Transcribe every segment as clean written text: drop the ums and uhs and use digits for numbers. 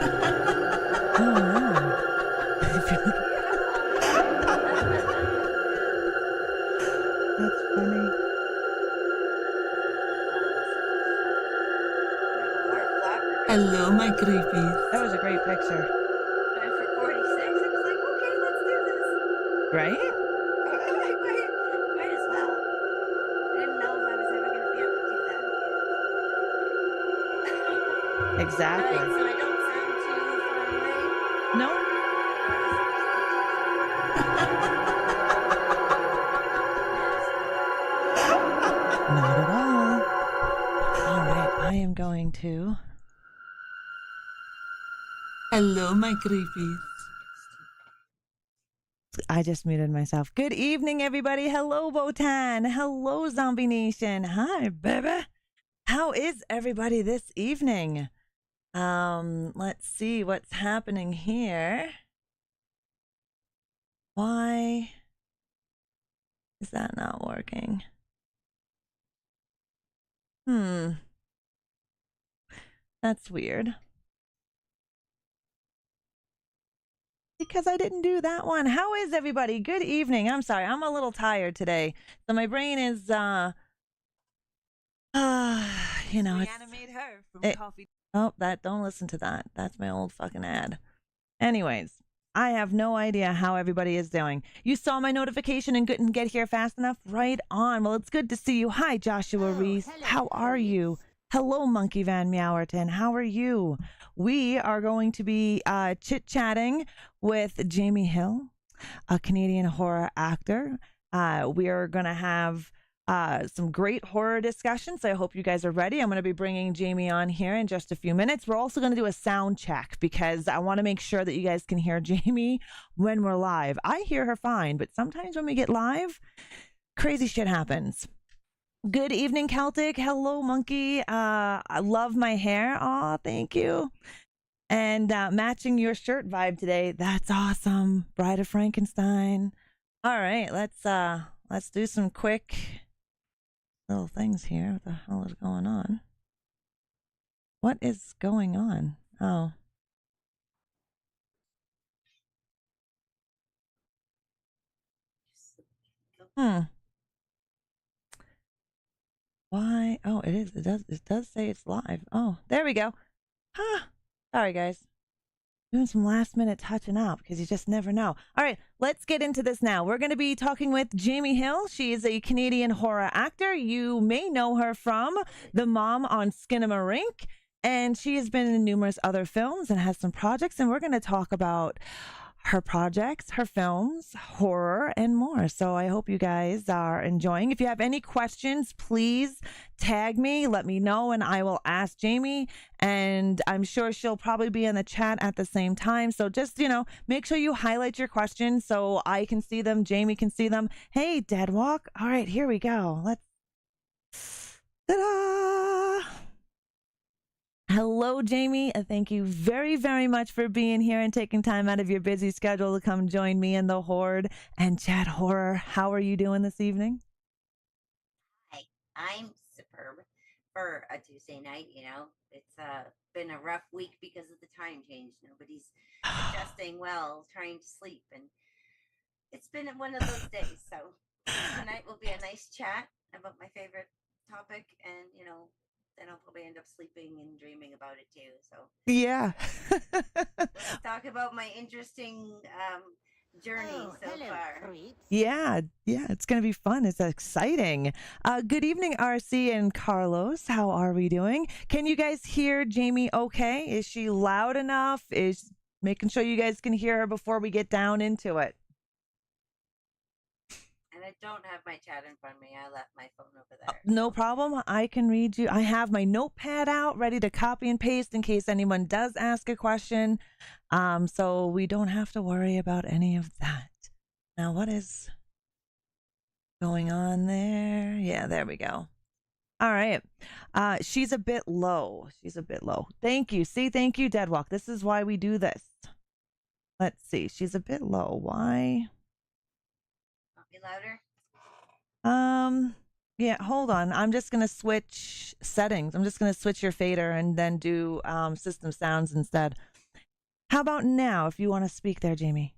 Oh, no. That's funny. Hello, my creepies. That was a great picture. For 46, I was like, okay, let's do this. Right? Might as well. I didn't know if I was ever going to be able to do that again. Exactly. All right, so I don't sound too far away. No? Not at all. All right, I am going to. Hello, my creepies. I just muted myself. Good evening, everybody. Hello, Botan. Hello, Zombie Nation. Hi, baby. How is everybody this evening? Let's see what's happening here. Why is that not working? That's weird. Because I didn't do that one. How is everybody? Good evening. I'm sorry. I'm a little tired today. So my brain is, you know, ReAnimateHer from Coffin. Oh, don't listen to that. That's my old fucking ad. Anyways, I have no idea how everybody is doing. You saw my notification and couldn't get here fast enough? Right on. Well, it's good to see you. Hi, Joshua Reese. How are you? Hello, Monkey Van Meowerton. How are you? We are going to be chit-chatting with Jaime Hill, a Canadian horror actor. We are going to have some great horror discussions. So I hope you guys are ready. I'm going to be bringing Jaime on here in just a few minutes. We're also going to do a sound check because I want to make sure that you guys can hear Jaime when we're live. I hear her fine, but sometimes when we get live, crazy shit happens. Good evening, Celtic. Hello, Monkey. I love my hair. Aw, thank you. And matching your shirt vibe today. That's awesome. Bride of Frankenstein. All right, let's do some quick little things here. What the hell is going on? What is going on? Oh. Why? Oh, it is. It does say it's live. Oh, there we go. Huh. Sorry, guys. Doing some last minute touching up because you just never know. All right, let's get into this now. We're going to be talking with Jaime Hill. She is a Canadian horror actor. You may know her from the mom on Skinamarink, and she has been in numerous other films and has some projects. And we're going to talk about her projects, her films, horror, and more. So I hope you guys are enjoying. If you have any questions, please tag me, let me know, and I will ask Jaime. And I'm sure she'll probably be in the chat at the same time. So just, make sure you highlight your questions so I can see them, Jaime can see them. Hey, Deadwalk. All right, here we go. Ta-da! Hello, Jaime. Thank you very, very much for being here and taking time out of your busy schedule to come join me in the Horde and chat horror. How are you doing this evening? Hi, I'm superb for a Tuesday night. It's been a rough week because of the time change. Nobody's adjusting well, trying to sleep, and it's been one of those days. So tonight will be a nice chat about my favorite topic, and then I'll probably end up sleeping and dreaming about it too. So yeah. Let's talk about my interesting journey so far. Yeah, it's going to be fun. It's exciting. Good evening, RC and Carlos. How are we doing? Can you guys hear Jaime okay? Is she loud enough? Is making sure you guys can hear her before we get down into it. And I don't have my chat in front of me. I left my phone over there. No problem. I can read you. I have my notepad out ready to copy and paste in case anyone does ask a question. So we don't have to worry about any of that. Now, what is going on there? Yeah, there we go. All right. She's a bit low. Thank you. See, thank you, Deadwalk. This is why we do this. Let's see. She's a bit low. Why? Be louder. Yeah, hold on. I'm just gonna switch settings. I'm just gonna switch your fader and then do system sounds instead. How about now, if you want to speak there, Jamie?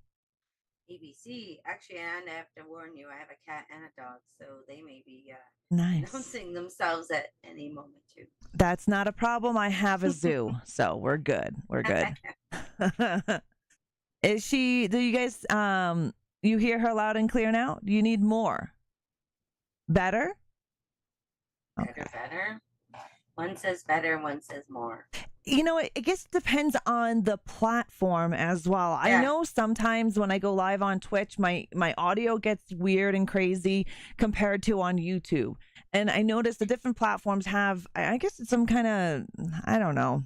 ABC. Actually, and I have to warn you, I have a cat and a dog, so they may be Nice. announcing themselves at any moment too. That's not a problem. I have a zoo, so we're good. We're good. Is she? Do you guys? You hear her loud and clear now? Do you need more? Better? Better. One says better, one says more. You know, I guess it depends on the platform as well. Yeah. I know sometimes when I go live on Twitch, my audio gets weird and crazy compared to on YouTube. And I noticed the different platforms have, I guess it's some kind of, I don't know,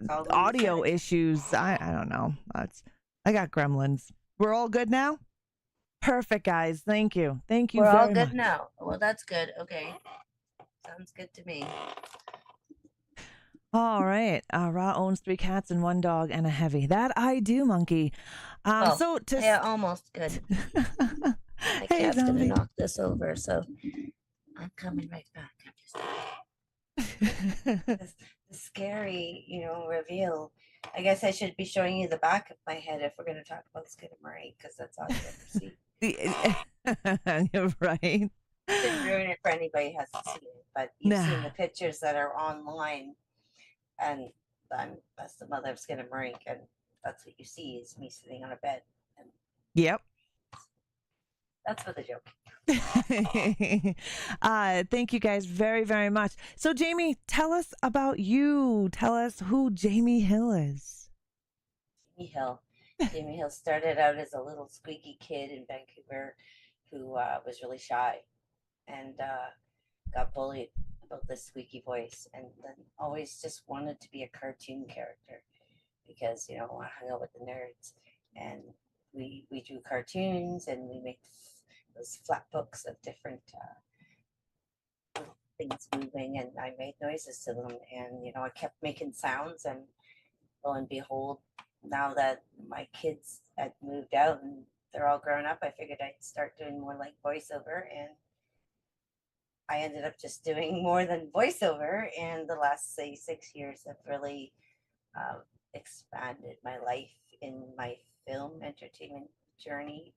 audio issues. I don't know. I got gremlins. We're all good now? Perfect, guys. Thank you. Thank you We're very all good much. now. Well, that's good. Okay. Sounds good to me. All right. Ra owns 3 cats and 1 dog and a heavy. That I do, monkey. So to yeah, almost good. My Hey, cat's zombie. gonna knock this over, so I'm coming right back. The scary, reveal. I guess I should be showing you the back of my head if we're going to talk about Skinamarink, because that's all you ever see. You're right. Didn't ruin it for anybody who hasn't seen it, but you've seen the pictures that are online, and that's the mother of Skinamarink, and that's what you see is me sitting on a bed. And yep. That's for the joke. Thank you guys very, very much. So, Jamie, tell us about you. Tell us who Jaime Hill is. Jaime Hill started out as a little squeaky kid in Vancouver who was really shy and got bullied about this squeaky voice, and then always just wanted to be a cartoon character because, I hung out with the nerds, and we drew cartoons, and we made those flat books of different things moving, and I made noises to them, and I kept making sounds, and lo and behold, now that my kids had moved out and they're all grown up, I figured I'd start doing more like voiceover, and I ended up just doing more than voiceover, and the last, say, 6 years have really expanded my life in my film entertainment journey.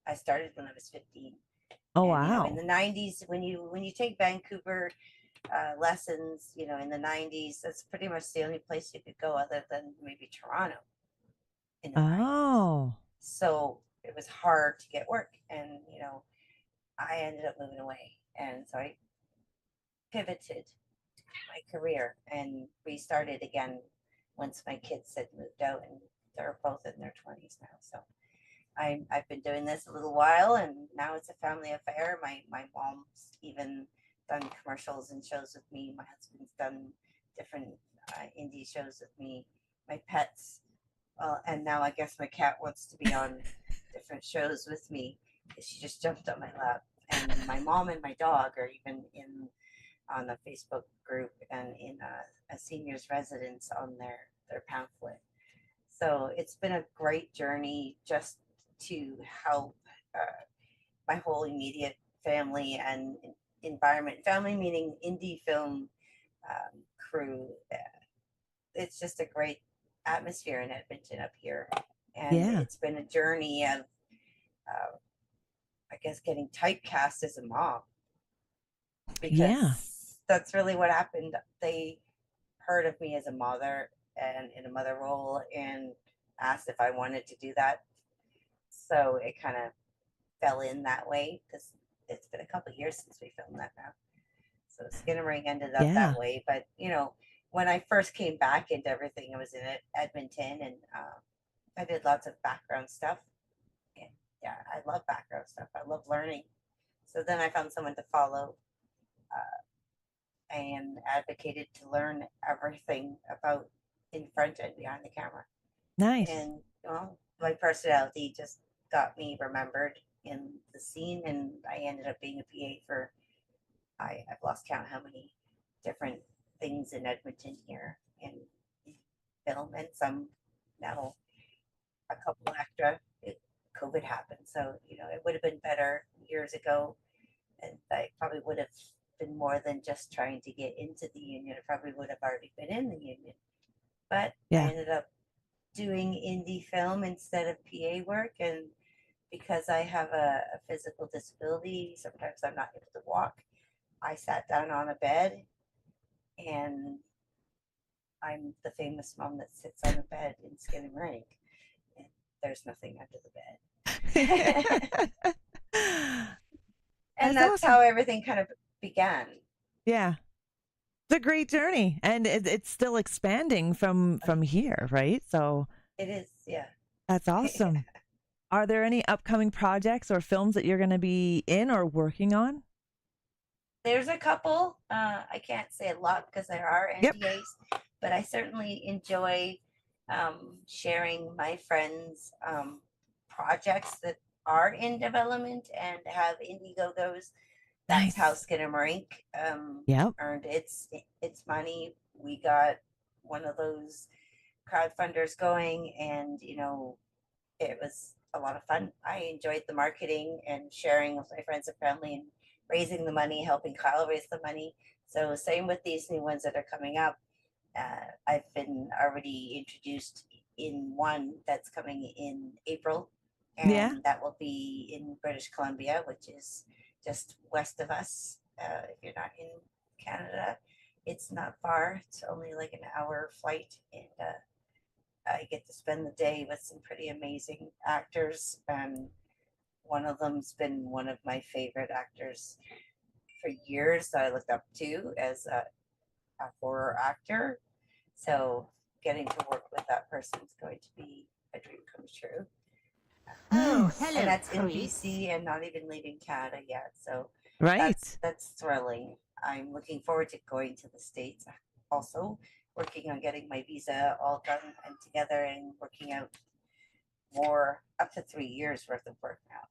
I started when I was 15. Oh, and, wow. In the 90s, when you take Vancouver lessons, in the 90s, that's pretty much the only place you could go other than maybe Toronto. In the 90s. So it was hard to get work, and I ended up moving away, and so I pivoted my career and restarted again once my kids had moved out, and they're both in their 20s now. So I've been doing this a little while, and now it's a family affair. My mom's even done commercials and shows with me. My husband's done different indie shows with me. My pets, and now I guess my cat wants to be on different shows with me. She just jumped on my lap. And my mom and my dog are even on a Facebook group and in a senior's residence on their pamphlet. So it's been a great journey just to help my whole immediate family and environment. Family meaning indie film crew. It's just a great atmosphere in Edmonton up here. And it's been a journey of, I guess, getting typecast as a mom. Because that's really what happened. They heard of me as a mother and in a mother role and asked if I wanted to do that. So it kind of fell in that way because it's been a couple of years since we filmed that now. So Skinamarink ended up that way. But, when I first came back into everything, I was in Edmonton, and I did lots of background stuff. And yeah, I love background stuff. I love learning. So then I found someone to follow and advocated to learn everything about in front and behind the camera. Nice. And my personality just got me remembered in the scene, and I ended up being a PA for I've lost count how many different things in Edmonton here in film, and some now a couple extra. COVID happened, so it would have been better years ago, and I probably would have been more than just trying to get into the union. I probably would have already been in the union, but I ended up doing indie film instead of PA work, and because I have a physical disability, sometimes I'm not able to walk. I sat down on a bed, and I'm the famous mom that sits on a bed in Skinamarink, and there's nothing under the bed. And that's awesome. how everything kind of began. Yeah. It's a great journey, and it's still expanding from here, right? So It is, yeah. that's awesome. Are there any upcoming projects or films that you're going to be in or working on? There's a couple. I can't say a lot because there are Yep. NDAs, but I certainly enjoy sharing my friends' projects that are in development and have Indiegogos. That's Nice. how Skinamarink Yep. earned its money. We got one of those crowdfunders going, and it was a lot of fun. I enjoyed the marketing and sharing with my friends and family and raising the money, helping Kyle raise the money. So same with these new ones that are coming up. I've been already introduced in one that's coming in April, and Yeah. that will be in British Columbia, which is just west of us. If you're not in Canada, it's not far. It's only like an hour flight, and I get to spend the day with some pretty amazing actors, and one of them's been one of my favorite actors for years that I looked up to as a horror actor. So getting to work with that person is going to be a dream come true. Nice. And that's in BC and not even leaving Canada yet. So Right. that's thrilling. I'm looking forward to going to the States also, working on getting my visa all done and together and working out more, up to 3 years worth of work now.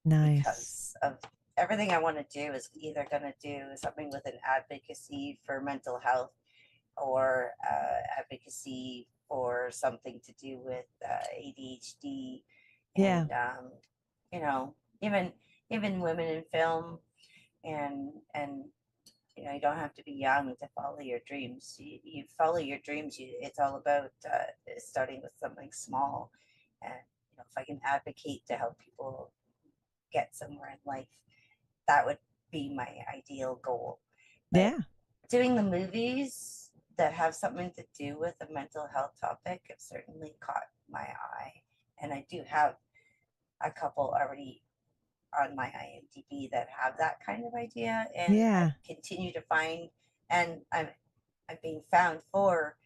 Nice. Because of everything I want to do is either going to do something with an advocacy for mental health or advocacy for something to do with ADHD. Yeah. And even women in film, and you don't have to be young to follow your dreams. You follow your dreams. It's all about starting with something small, and if I can advocate to help people get somewhere in life, that would be my ideal goal. But Yeah. doing the movies that have something to do with a mental health topic have certainly caught my eye, and I do have a couple already on my IMDb that have that kind of idea, and Yeah. I continue to find, and I'm being found for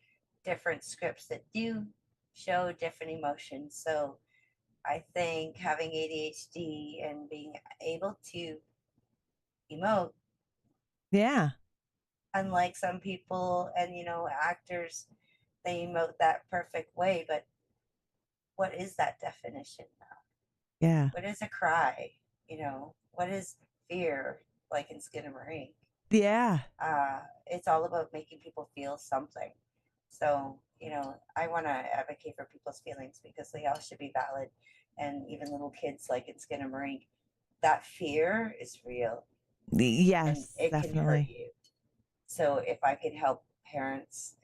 different scripts that do show different emotions. So I think having ADHD and being able to emote, Yeah. unlike some people, and actors, they emote that perfect way, but what is that definition now? Yeah. What is a cry? What is fear, like in Skinamarink? Yeah. It's all about making people feel something. So, I want to advocate for people's feelings because they all should be valid. And even little kids, like in Skinamarink, that fear is real. Yes, and it definitely. can hurt you. So if I could help parents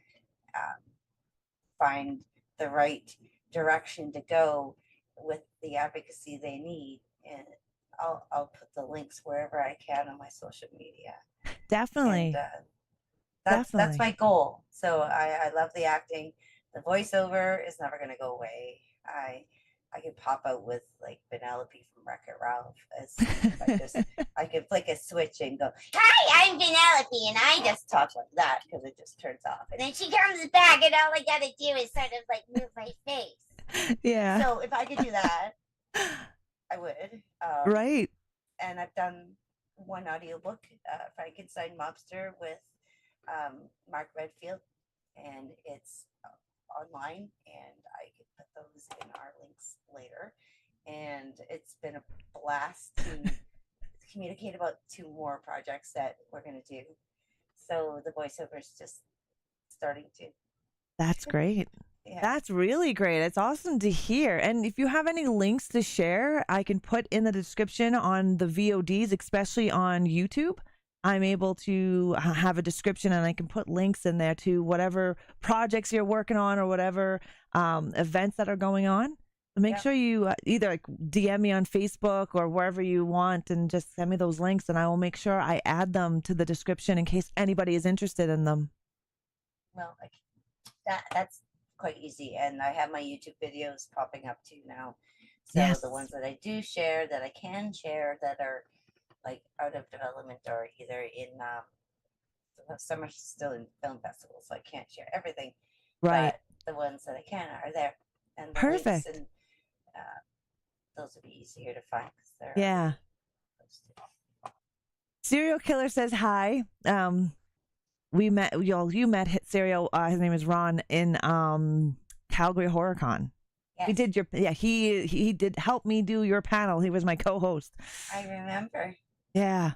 find the right direction to go with the advocacy they need, and I'll put the links wherever I can on my social media. Definitely. And that's my goal. So I love the acting. The voiceover is never going to go away. I could pop out with like Penelope from Wreck-It Ralph as I could flick a switch and go, "Hi, I'm Penelope," and I just talk like that because it just turns off. And then she comes back, and all I gotta do is sort of like move my face. Yeah. So if I could do that, I would. Right. And I've done one audiobook, Frankenstein Mobster, with Mark Redfield, and it's online, and I can put those in our links later. And it's been a blast to communicate about 2 more projects that we're going to do. So the voiceover is just starting to. That's great. Yeah. That's really great. It's awesome to hear. And if you have any links to share, I can put in the description on the VODs, especially on YouTube. I'm able to have a description, and I can put links in there to whatever projects you're working on or whatever events that are going on. Make sure you either like DM me on Facebook or wherever you want, and just send me those links, and I will make sure I add them to the description in case anybody is interested in them. Well, like that's quite easy, and I have my YouTube videos popping up too now. So the ones that I do share, that I can share, that are like out of development or either in some are still in film festivals, so I can't share everything. Right. But the ones that I can are there, and the Perfect. links, and those would be easier to find because they're yeah. Serial Killer says hi. We met you met Serial. His name is Ron in Calgary HorrorCon. Yes. We did he did help me do your panel. He was my co-host. I remember. Yeah.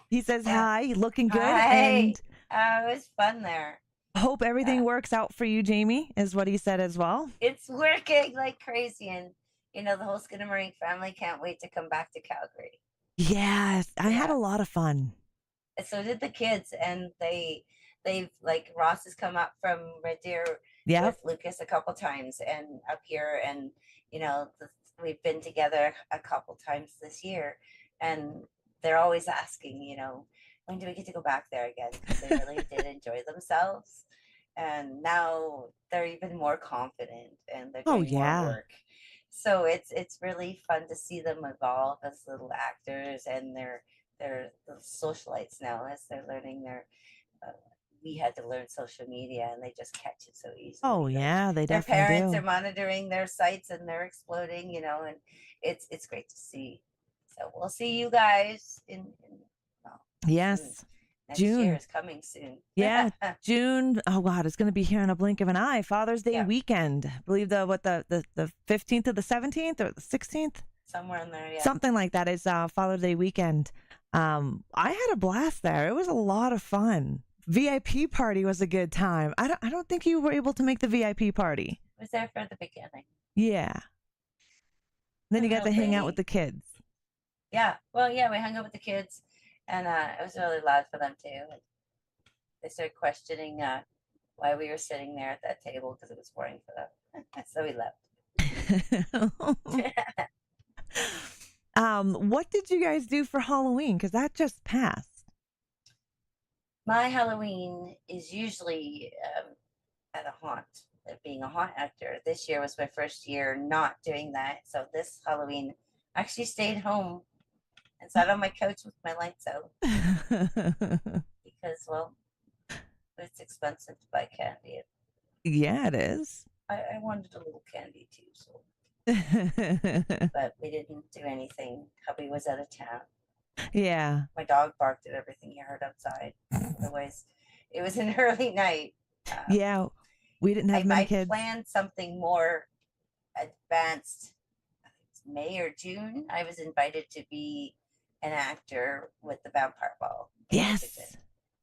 He says hi, looking good. Hi. And it was fun there. Hope everything works out for you, Jamie, is what he said as well. It's working like crazy, and the whole Skinamarink family can't wait to come back to Calgary. Yes, I had a lot of fun. So did the kids, and they've like Ross has come up from Red Deer with Lucas a couple times, and up here, and we've been together a couple times this year, and they're always asking, when do we get to go back there again? Because they really did enjoy themselves, and now they're even more confident, and they're doing more work. So it's really fun to see them evolve as little actors, and they're the socialites now as they're learning their. We had to learn social media, and they just catch it so easily. Oh yeah, they definitely do. Their parents are monitoring their sites, and they're exploding, and it's great to see. So we'll see you guys in yes. June. Next year is coming soon. Yeah, June. Oh God, it's going to be here in a blink of an eye. Father's Day weekend. I believe the 15th or the 17th or the 16th. Somewhere in there, yeah. Something like that is Father's Day weekend. I had a blast there. It was a lot of fun. VIP party was a good time. I don't think you were able to make the VIP party. I was there for the beginning. Yeah. Then you got to hang out with the kids. Yeah. Well, yeah, we hung out with the kids, and it was really loud for them too. And they started questioning why we were sitting there at that table because it was boring for them. So we left. What did you guys do for Halloween? Because that just passed. My Halloween is usually at a haunt, being a haunt actor. This year was my first year not doing that. So this Halloween, I actually stayed home and sat on my couch with my lights out. Because, well, it's expensive to buy candy. Yeah, it is. I wanted a little candy too, so. But we didn't do anything. Hubby was out of town. Yeah. My dog barked at everything he heard outside. Otherwise, it was an early night. Yeah, we didn't have many kids. I planned something more advanced. May or June, I was invited to be an actor with the Vampire Ball. Yes.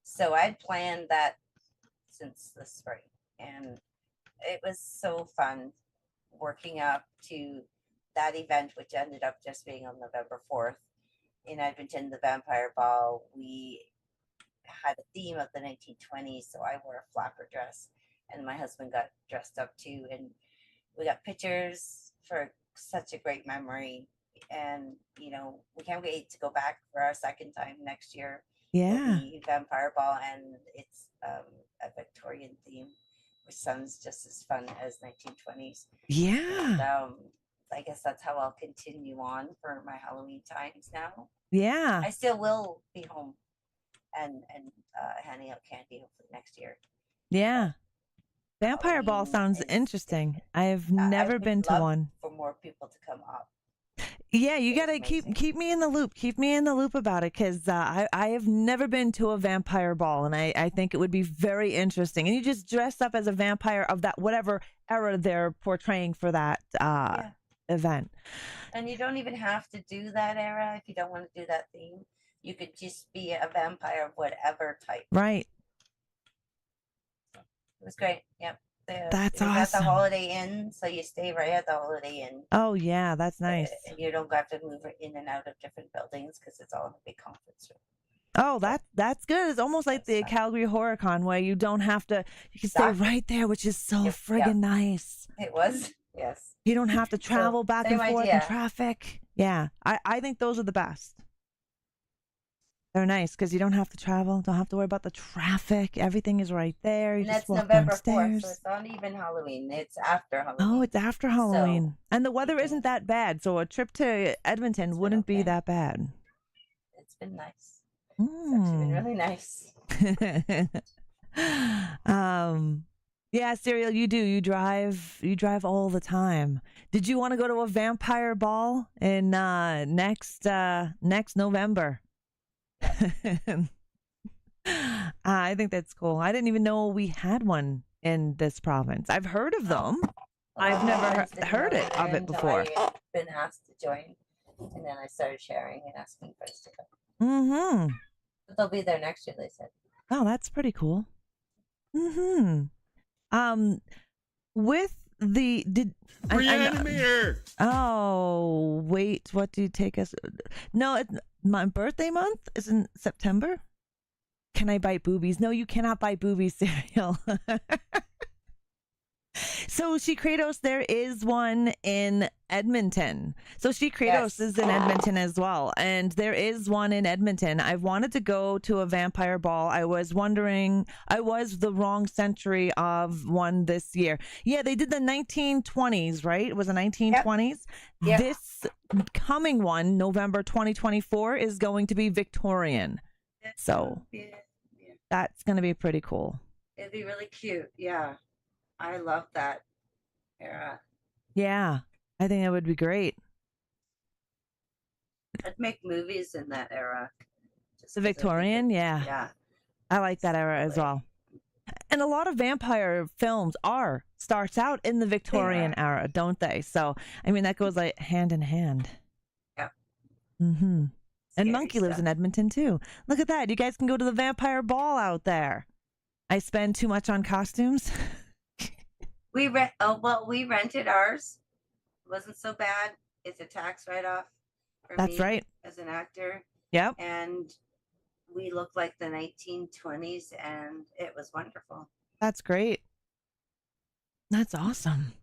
So I'd planned that since the spring, and it was so fun working up to that event, which ended up just being on November 4th. In Edmonton, the Vampire Ball, we had a theme of the 1920s, so I wore a flapper dress, and my husband got dressed up too, and we got pictures for such a great memory, and we can't wait to go back for our second time next year. Yeah, the Vampire Ball, and it's a Victorian theme, which sounds just as fun as 1920s. Yeah. And, I guess that's how I'll continue on for my Halloween times now. Yeah. I still will be home and handing out candy hopefully next year. Yeah. Vampire Halloween Ball sounds interesting. I've never been to one. For more people to come up. Yeah, you got to keep me in the loop. Keep me in the loop about it, because I have never been to a Vampire Ball, and I think it would be very interesting. And you just dress up as a vampire of that whatever era they're portraying for that event. And you don't even have to do that era if you don't want to do that theme. You could just be a vampire of whatever type. Right. It was great. Yep. That's awesome. At the Holiday Inn, so you stay right at the Holiday Inn. Oh yeah, that's nice. And you don't have to move in and out of different buildings because it's all in a big conference room. Oh, that's good. It's almost like the Calgary Horror Con where you don't have to, you can stay right there, which is so friggin' nice. It was, yes. You don't have to travel back and forth in idea. traffic. Yeah, I think those are the best. They're nice because you don't have to travel, don't have to worry about the traffic. Everything is right there. You And just that's walk November downstairs. 4th, so it's not even Halloween. It's after Halloween. Oh, it's after Halloween. So and the weather isn't that bad, so a trip to Edmonton wouldn't be that bad. It's been nice. It's actually been really nice. Yeah, Serial, you do. You drive all the time. Did you want to go to a vampire ball in next November? I think that's cool. I didn't even know we had one in this province. I've heard of them. I've never heard of it before. I've been asked to join, and then I started sharing and asking friends to come. Mm-hmm. But they'll be there next year, they said. Oh, that's pretty cool. Mm-hmm. With the ReAnimateHer. Oh, wait, what do you take us? No, my birthday month is in September. Can I bite boobies? No, you cannot bite boobies, Serial. So She Kratos, there is one in Edmonton. So She Kratos is in Edmonton as well. And there is one in Edmonton. I've wanted to go to a vampire ball. I was wondering, I was the wrong century of one this year. Yeah, they did the 1920s, right? It was the 1920s. Yep. This coming one, November 2024, is going to be Victorian. So that's going to be pretty cool. It'd be really cute. Yeah. I love that era. Yeah, I think it would be great. I'd make movies in that era. The Victorian, yeah. Yeah. I like that era as well. And a lot of vampire films starts out in the Victorian era, don't they? So, I mean, that goes like hand in hand. Yeah. Mm-hmm. And Monkey lives in Edmonton too. Look at that. You guys can go to the vampire ball out there. I spend too much on costumes. We rented ours. It wasn't so bad. It's a tax write-off for That's me right. as an actor. Yep. And we looked like the 1920s, and it was wonderful. That's great. That's awesome.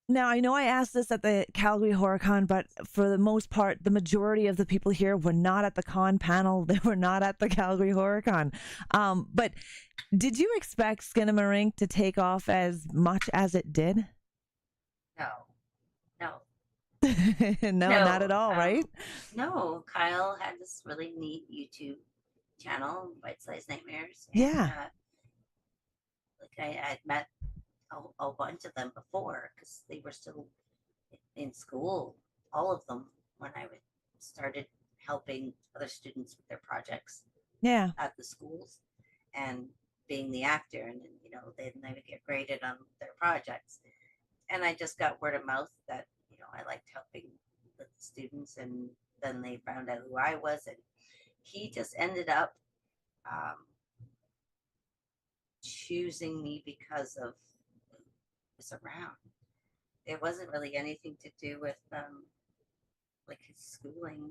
Now, I know I asked this at the Calgary Horror Con, but for the most part, the majority of the people here were not at the con panel. They were not at the Calgary Horror Con. But did you expect Skinamarink to take off as much as it did? No, no, not at all, right? No, Kyle had this really neat YouTube channel, Bite Size Nightmares. And, yeah. Like I'd met a bunch of them before because they were still in school, all of them, when I started helping other students with their projects. Yeah. At the schools and being the actor, and then they would get graded on their projects. And I just got word of mouth that I liked helping with the students, and then they found out who I was, and he just ended up choosing me because of was around. It wasn't really anything to do with like his schooling,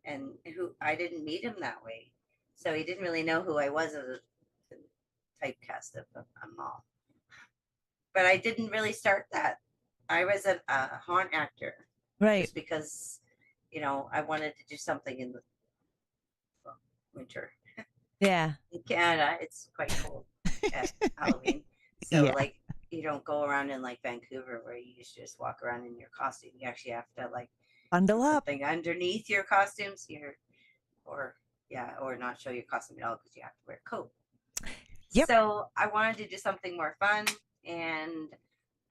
and who I didn't meet him that way, so he didn't really know who I was as a typecast of a mall. But I didn't really start that. I was a haunt actor, right? Just because I wanted to do something in the winter. Yeah, in Canada it's quite cold at Halloween, so like you don't go around in like Vancouver where you just walk around in your costume. You actually have to like bundle up something underneath your costumes or not show your costume at all because you have to wear a coat. Yep. So I wanted to do something more fun, and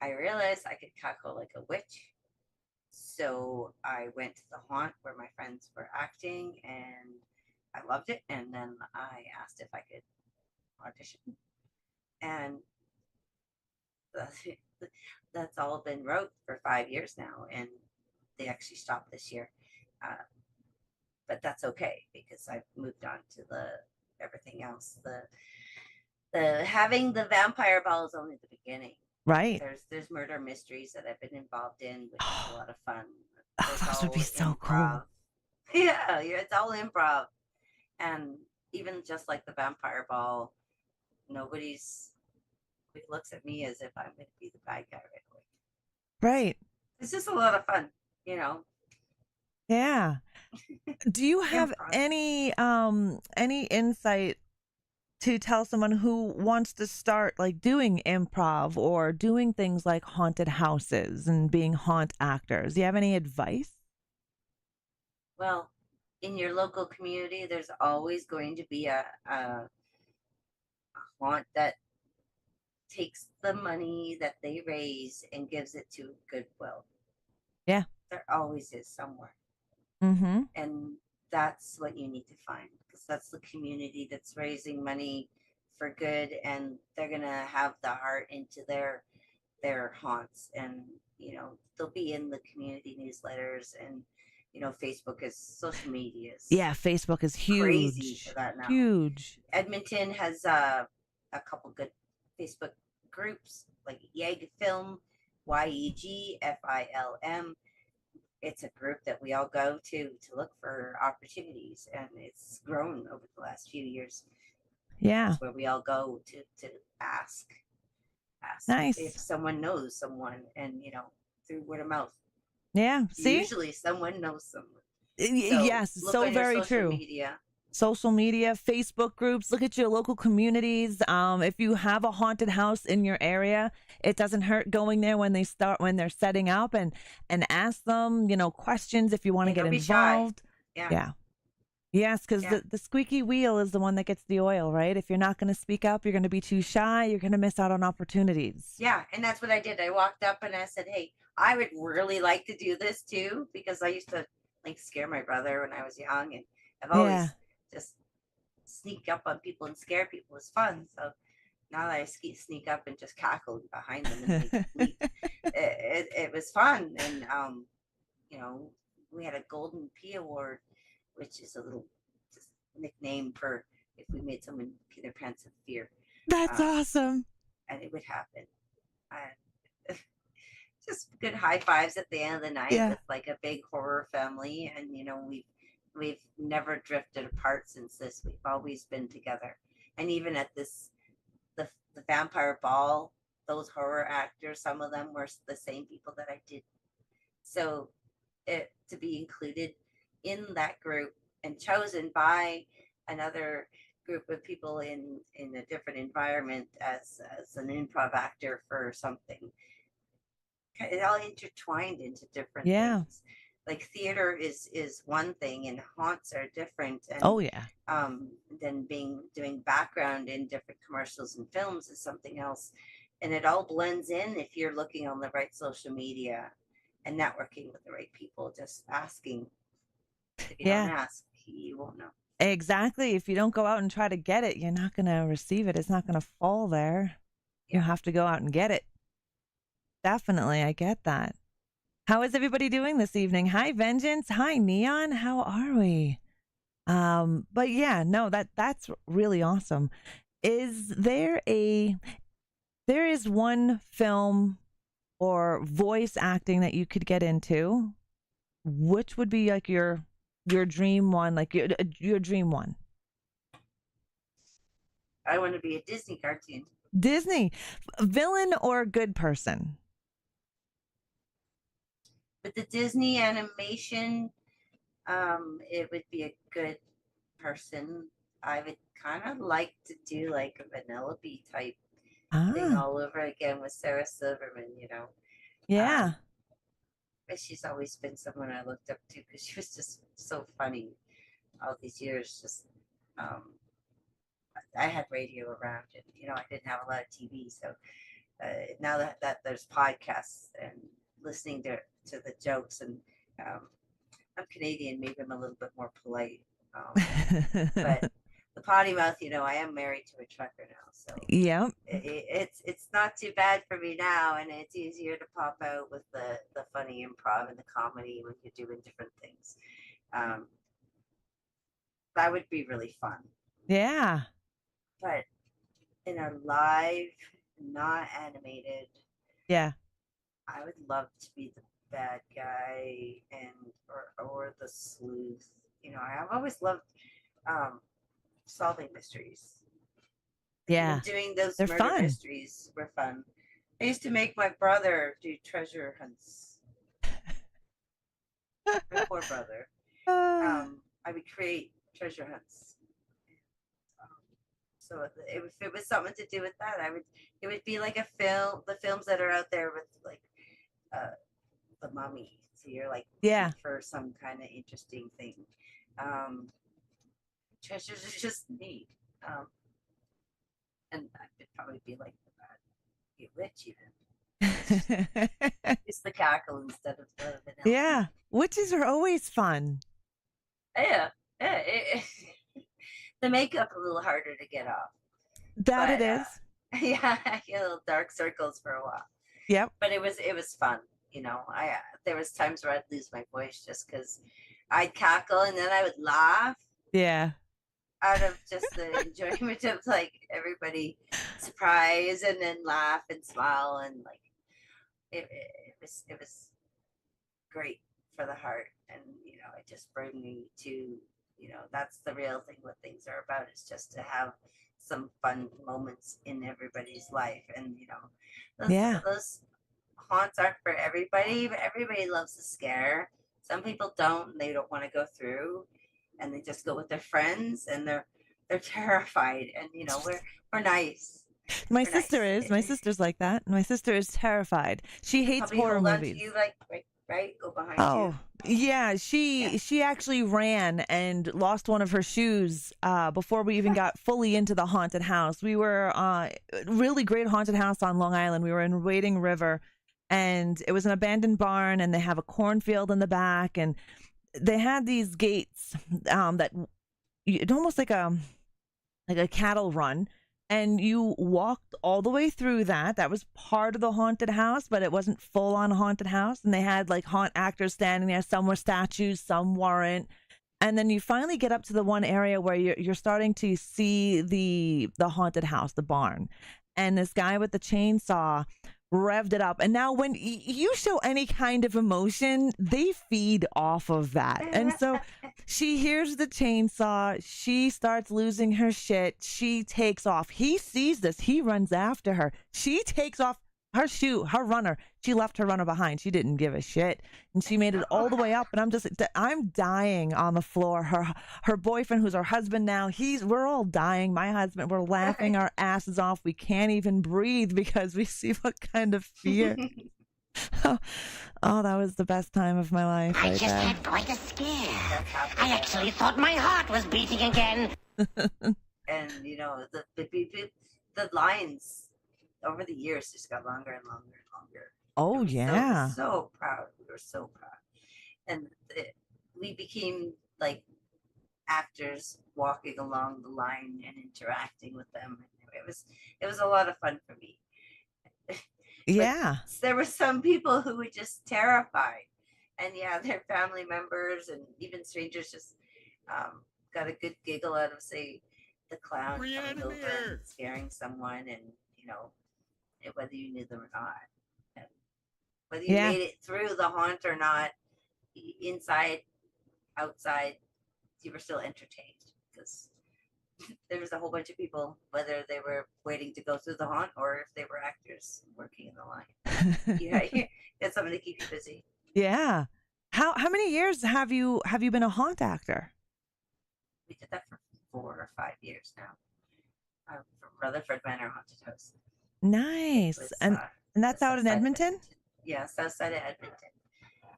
I realized I could cackle like a witch. So I went to the haunt where my friends were acting, and I loved it. And then I asked if I could audition, and that's all been wrote for 5 years now, and they actually stopped this year. But that's okay because I've moved on to everything else. The having the vampire ball is only the beginning. Right. There's murder mysteries that I've been involved in, which is a lot of fun. Those would be so cool. Yeah, it's all improv. And even just like the vampire ball, nobody looks at me as if I'm going to be the bad guy right away. Right. It's just a lot of fun, you know. Yeah. Do you have Improv. any insight to tell someone who wants to start like doing improv or doing things like haunted houses and being haunt actors? Do you have any advice? Well, in your local community, there's always going to be a haunt that takes the money that they raise and gives it to Goodwill. Yeah. There always is somewhere. Mm-hmm. And that's what you need to find, because that's the community that's raising money for good, and they're going to have the heart into their haunts. And, you know, they'll be in the community newsletters, and, you know, Facebook is social media. Yeah, Facebook is huge. Crazy for that now. Huge. Edmonton has a couple good Facebook groups like YEG Film, YEGFILM. It's a group that we all go to look for opportunities, and it's grown over the last few years. Yeah. It's where we all go to ask Nice. if someone knows someone, and, you know, through word of mouth. Yeah. See? Usually someone knows someone. Yes, so very true. Social media, Facebook groups, look at your local communities. If you have a haunted house in your area, it doesn't hurt going there when they're setting up and ask them, you know, questions if you want to get involved. Yeah. Yes, because the squeaky wheel is the one that gets the oil, right? If you're not going to speak up, you're going to be too shy, you're going to miss out on opportunities. Yeah, and that's what I did. I walked up and I said, hey, I would really like to do this too, because I used to like scare my brother when I was young, and I've always just sneak up on people and scare people was fun. So now that I sneak up and just cackle behind them and leave, it was fun. And you know, we had a Golden P Award, which is a little just nickname for if we made someone pee their pants in fear. That's awesome. And it would happen. Just good high fives at the end of the night with like a big horror family. And, you know, we've never drifted apart since this. We've always been together. And even at the vampire ball, those horror actors, some of them were the same people that I did. So to be included in that group and chosen by another group of people in a different environment as an improv actor for something, it all intertwined into different things. Like theater is one thing, and haunts are different. And, then doing background in different commercials and films is something else, and it all blends in if you're looking on the right social media and networking with the right people. Just asking. If you don't ask, you won't know. Exactly. If you don't go out and try to get it, you're not going to receive it. It's not going to fall there. You have to go out and get it. Definitely. I get that. How is everybody doing this evening? Hi, Vengeance. Hi, Neon. How are we? But yeah, no, that's really awesome. There is one film or voice acting that you could get into? Which would be like your dream one, like your dream one? I want to be a Disney cartoon. Disney, villain or good person? With the Disney animation, it would be a good person. I would kind of like to do like a Vanellope type thing all over again with Sarah Silverman, you know. Yeah. But she's always been someone I looked up to because she was just so funny all these years. Just I had radio around, and, you know, I didn't have a lot of TV, so now that there's podcasts and listening to the jokes, and I'm Canadian, maybe I'm a little bit more polite, but the potty mouth, you know, I am married to a trucker now, so it's not too bad for me now, and it's easier to pop out with the funny improv and the comedy when you're doing different things. That would be really fun. Yeah. But in a live, not animated, I would love to be the bad guy or the sleuth. You know, I've always loved solving mysteries. Yeah. Even doing those They're murder fun. mysteries were fun. I used to make my brother do treasure hunts. My poor brother. I would create treasure hunts. So if it was something to do with that, it would be like a film, the films that are out there with like the mummy. So you're like looking for some kind of interesting thing. Treasures are just neat. And I could probably be like a witch even. It's the cackle instead of the vanilla. Yeah, witches are always fun. Yeah. The makeup a little harder to get off. It is. Yeah, I get little dark circles for a while. Yep. But it was fun. You know, there was times where I'd lose my voice just because I'd cackle and then I would laugh. Yeah. Out of just the enjoyment of like everybody surprise and then laugh and smile and like it was great for the heart. And you know, it just brings me to, you know, that's the real thing what things are about, is just to have some fun moments in everybody's life. And you know, those haunts aren't for everybody, but everybody loves a scare. Some people don't, and they don't want to go through, and they just go with their friends, and they're terrified. And you know, we're nice. My sister's like that. My sister is terrified. She hates horror movies. You like right? Go behind you. Oh, yeah. She actually ran and lost one of her shoes before we even got fully into the haunted house. We were a really great haunted house on Long Island. We were in Wading River, and it was an abandoned barn, and they have a cornfield in the back, and they had these gates that it's almost like a cattle run. And you walked all the way through that. That was part of the haunted house, but it wasn't full on haunted house. And they had like haunt actors standing there. Some were statues, some weren't. And then you finally get up to the one area where you're starting to see the haunted house, the barn. And this guy with the chainsaw revved it up. And now when you show any kind of emotion, they feed off of that. And so she hears the chainsaw. She starts losing her shit. She takes off. He sees this. He runs after her. She takes off her shoe, her runner. She left her runner behind. She didn't give a shit. And she made it all the way up. And I'm dying on the floor. Her boyfriend, who's her husband now, we're all dying. My husband, we're laughing our asses off. We can't even breathe because we see what kind of fear. Oh, that was the best time of my life. I just had quite a scare. I actually thought my heart was beating again. And you know, the lines over the years just got longer and longer and longer. Oh yeah. So proud. We were so proud. And we became like actors walking along the line and interacting with them. It was a lot of fun for me. Yeah. There were some people who were just terrified. And yeah, their family members and even strangers just got a good giggle out of, say, the clown coming over and scaring someone, and you know, whether you knew them or not, and whether you made it through the haunt or not, inside, outside, you were still entertained, because there was a whole bunch of people, whether they were waiting to go through the haunt or if they were actors working in the line. You had something to keep you busy. Yeah. How many years have you been a haunt actor? We did that for 4 or 5 years now. From Rutherford Manor Haunted House. Nice. And that's out in Edmonton? Yeah, south side of Edmonton.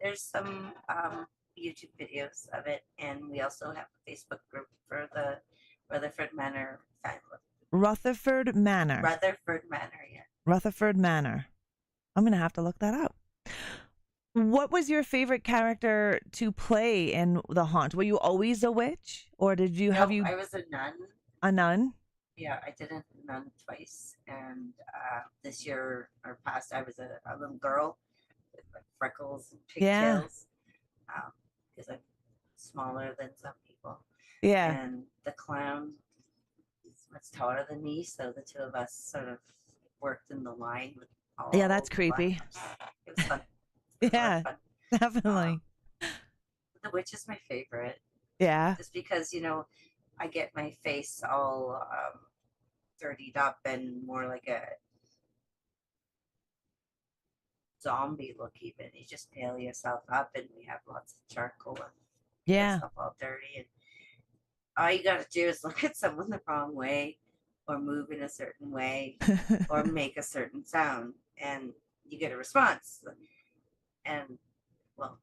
There's some YouTube videos of it, and we also have a Facebook group for the Rutherford Manor fan club. Rutherford Manor. Rutherford Manor, yeah. Rutherford Manor. I'm going to have to look that up. What was your favorite character to play in The Haunt? Were you always a witch, or did you have you? I was a nun. A nun? Yeah, I did a nun twice, and this year or past, I was a little girl with like freckles and pigtails. Because I'm smaller than some people. Yeah. And the clown is much taller than me, so the two of us sort of worked in the line with all. Yeah, that's creepy. It was fun. Yeah, definitely. The witch is my favorite. Yeah. Just because, you know, I get my face all dirtied up and more like a zombie look. Even you just pale yourself up, and we have lots of charcoal and Yeah. stuff all dirty. And all you got to do is look at someone the wrong way, or move in a certain way, or make a certain sound, and you get a response. And well,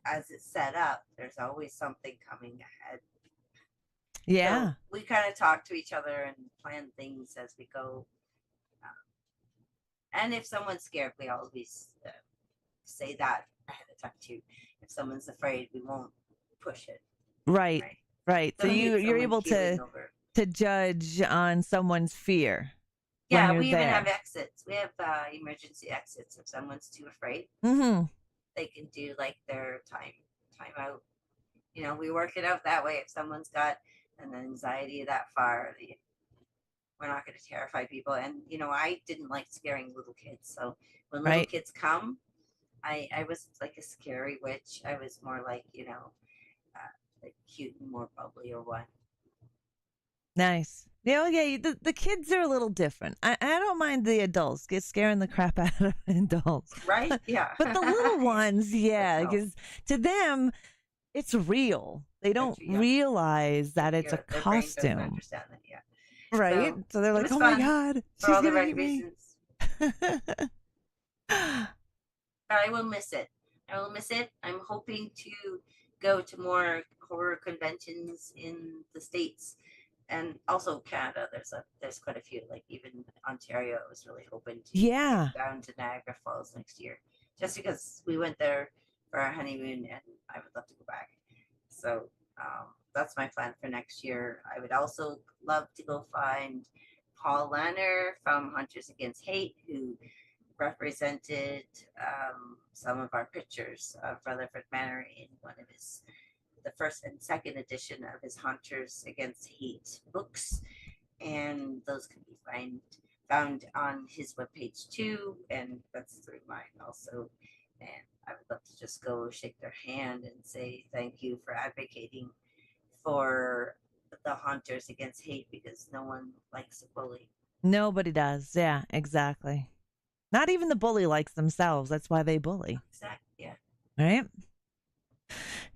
as it's set up, there's always something coming ahead. Yeah. So we kind of talk to each other and plan things as we go. And if someone's scared, we always say that ahead of time too. If someone's afraid, we won't push it. Right. So you're able to judge on someone's fear. Yeah, we even have exits. We have emergency exits. If someone's too afraid, they can do like their time out. You know, we work it out that way. If someone's got an anxiety that far, we're not going to terrify people. And you know, I didn't like scaring little kids. So when little kids come, I was like a scary witch. I was more like, you know, like cute and more bubbly or what. Nice. Yeah, the kids are a little different. I don't mind the adults get scaring the crap out of adults. Right? Yeah. But the little ones, yeah, because to them, it's real. They don't realize that it's a costume. Brain doesn't understand that yet. Right? So they're like, oh my God, she's for all the gonna right eat me. reasons. I will miss it. I'm hoping to go to more horror conventions in the States and also Canada. There's quite a few, like even Ontario. I was really hoping to get down to Niagara Falls next year, just because we went there for our honeymoon and I would love to go back. So that's my plan for next year. I would also love to go find Paul Lanner from Hunters Against Hate, who represented some of our pictures of Rutherford Manor in one of the first and second edition of his Hunters Against Hate books, and those can be found on his webpage too, and that's through mine also. And I would love to just go shake their hand and say thank you for advocating for the Hunters Against Hate, because no one likes a bully. Nobody does. Yeah, exactly. Not even the bully likes themselves. That's why they bully. Exactly. Yeah. Right?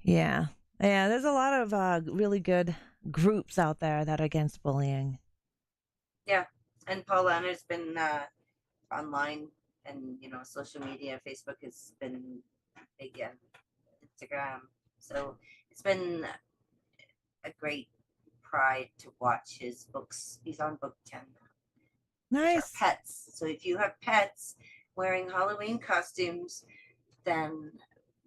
Yeah. Yeah, there's a lot of really good groups out there that are against bullying. Yeah. And Paul Lanner's been online and, you know, social media. Facebook has been big, and Instagram. So it's been a great pride to watch his books. He's on book 10 now. Nice. Pets. So if you have pets wearing Halloween costumes, then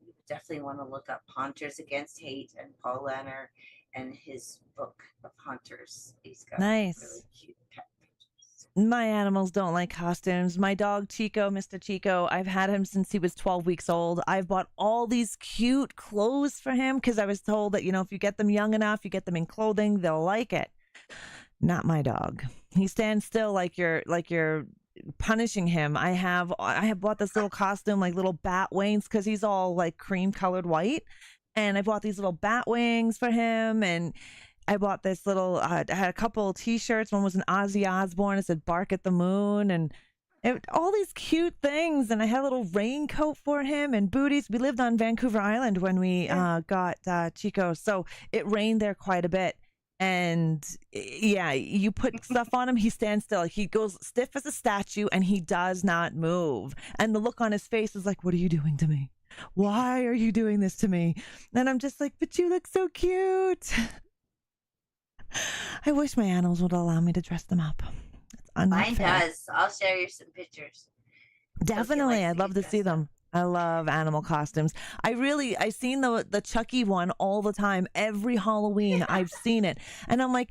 you definitely want to look up Hunters Against Hate and Paul Lanner and his book of Hunters. He's got really cute pet pictures. My animals don't like costumes. My dog Chico, Mr. Chico, I've had him since he was 12 weeks old. I've bought all these cute clothes for him because I was told that, you know, if you get them young enough, you get them in clothing, they'll like it. Not my dog. He stands still like you're punishing him. I have bought this little costume, like little bat wings, because he's all like cream colored white, and I bought these little bat wings for him, and I bought this little. I had a couple T-shirts. One was an Ozzy Osbourne. It said "Bark at the Moon," and all these cute things. And I had a little raincoat for him and booties. We lived on Vancouver Island when we got Chico, so it rained there quite a bit. And yeah, you put stuff on him, he stands still. He goes stiff as a statue and he does not move. And the look on his face is like, what are you doing to me? Why are you doing this to me? And I'm just like, but you look so cute. I wish my animals would allow me to dress them up. It's unfair. Mine does. I'll share you some pictures. Definitely. I'd love to see them. I love animal costumes. I seen the Chucky one all the time. Every Halloween I've seen it. And I'm like,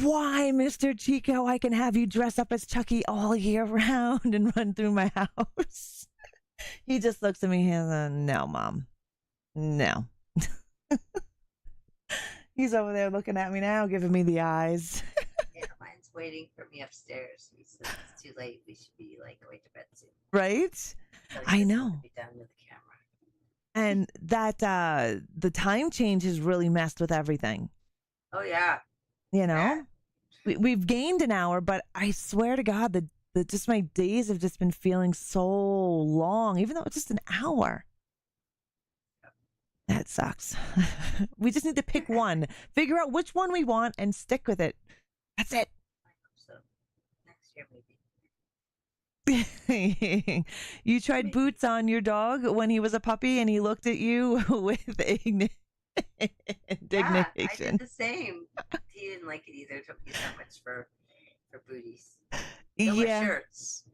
why, Mr. Chico? I can have you dress up as Chucky all year round and run through my house. He just looks at me and says, no, Mom. No. He's over there looking at me now, giving me the eyes. Yeah, mine's waiting for me upstairs. He says it's too late. We should be like going to bed soon. Right? So I know. be done with the camera. And that the time change has really messed with everything. Oh yeah. You know, Yeah. we've gained an hour, but I swear to God, the just my days have just been feeling so long, even though it's just an hour. That sucks. We just need to pick one, figure out which one we want, and stick with it. That's it. I hope so. Next year, maybe. You tried boots on your dog when he was a puppy, and he looked at you with indignation. Yeah, I did the same. He didn't like it either. Took me so much for booties. Still wear shirts,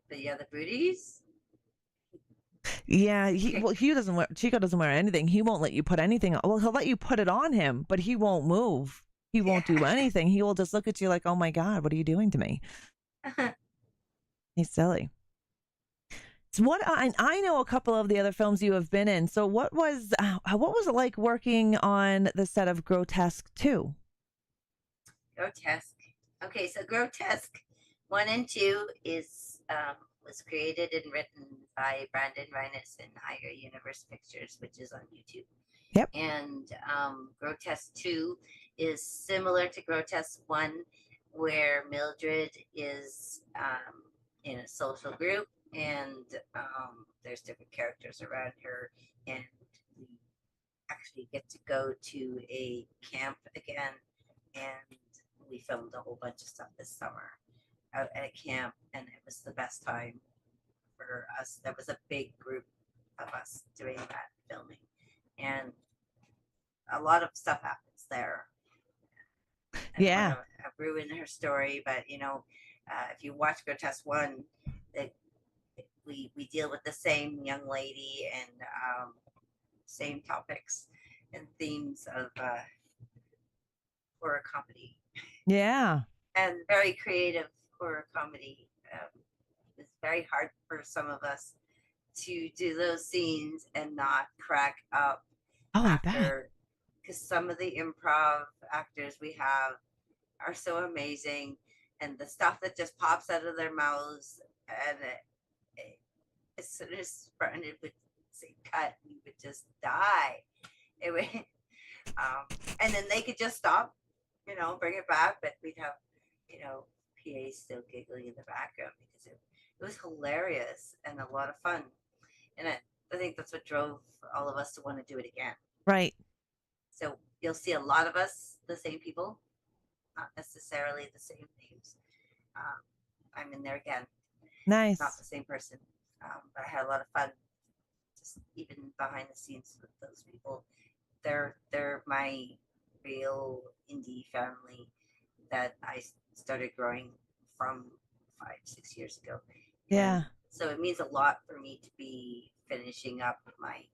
but yeah, the booties. Yeah, he doesn't wear, Chico doesn't wear anything. He won't let you put anything on. Well, he'll let you put it on him, but he won't move. He won't do anything. He will just look at you like, oh my God, what are you doing to me? He's silly. So I know a couple of the other films you have been in. So what was it like working on the set of Groteque 2? Groteque. Okay, so Groteque 1 and 2 was created and written by Brandon Reines and Higher Universe Pictures, which is on YouTube. Yep. And Groteque 2 is similar to Groteque 1, where Mildred is in a social group, and there's different characters around her, and we actually get to go to a camp again, and we filmed a whole bunch of stuff this summer out at a camp, and it was the best time for us. There was a big group of us doing that filming, and a lot of stuff happens there. I don't wanna ruin her story, but if you watch Groteque 1, we deal with the same young lady and same topics and themes of horror comedy. Yeah. And very creative horror comedy. It's very hard for some of us to do those scenes and not crack up. Oh, I bet. Because some of the improv actors we have are so amazing, and the stuff that just pops out of their mouths, and as soon as Brandon would say cut, we would just die. It would, and then they could just stop, bring it back, but we'd have, PA still giggling in the background because it was hilarious and a lot of fun. And I think that's what drove all of us to want to do it again. Right. So you'll see a lot of us, the same people, not necessarily the same names. I'm in there again. Nice. Not the same person. But I had a lot of fun, just even behind the scenes with those people. They're my real indie family that I started growing from 5-6 years ago. Yeah. And so it means a lot for me to be finishing up my